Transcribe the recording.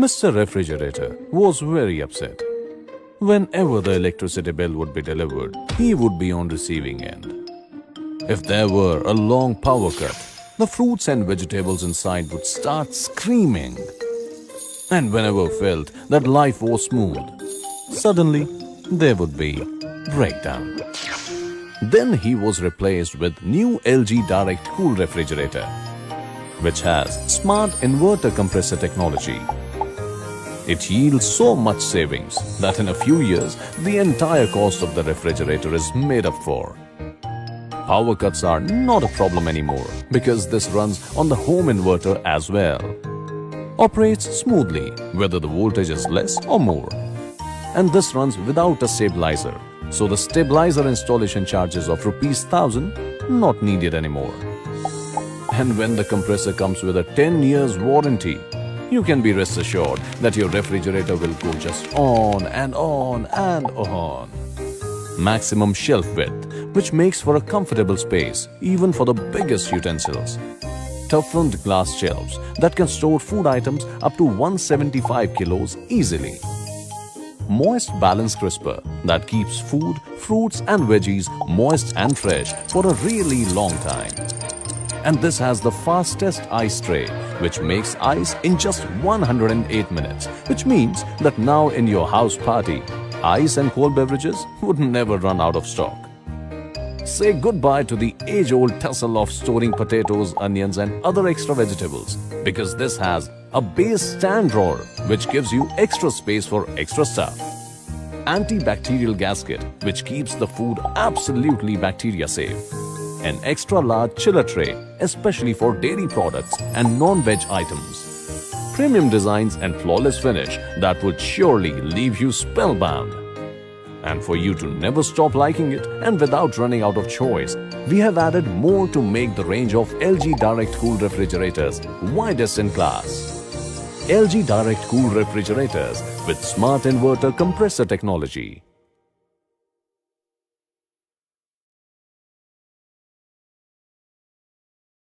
Mr. Refrigerator was very upset. Whenever the electricity bill would be delivered, he would be on receiving end. If there were a long power cut, the fruits and vegetables inside would start screaming. And whenever felt that life was smooth, suddenly there would be breakdown. Then he was replaced with new LG Direct Cool Refrigerator, which has smart inverter compressor technology. It yields so much savings that in a few years, the entire cost of the refrigerator is made up for. Power cuts are not a problem anymore because this runs on the home inverter as well. Operates smoothly whether the voltage is less or more. And this runs without a stabilizer, so the stabilizer installation charges of ₹1,000 not needed anymore. And when the compressor comes with a 10 years warranty, you can be rest assured that your refrigerator will go just on and on and on. Maximum shelf width, which makes for a comfortable space even for the biggest utensils. Toughened glass shelves that can store food items up to 175 kilos easily. Moist balance crisper that keeps food, fruits and veggies moist and fresh for a really long time. And this has the fastest ice tray, which makes ice in just 108 minutes, which means that now in your house party, ice and cold beverages would never run out of stock. Say goodbye to the age-old tussle of storing potatoes, onions and other extra vegetables, because this has a base stand drawer which gives you extra space for extra stuff. Antibacterial gasket which keeps the food absolutely bacteria safe. An extra large chiller tray, especially for dairy products and non-veg items. Premium designs and flawless finish that would surely leave you spellbound. And for you to never stop liking it and without running out of choice, we have added more to make the range of LG Direct Cool refrigerators widest in class. LG Direct Cool refrigerators with smart inverter compressor technology.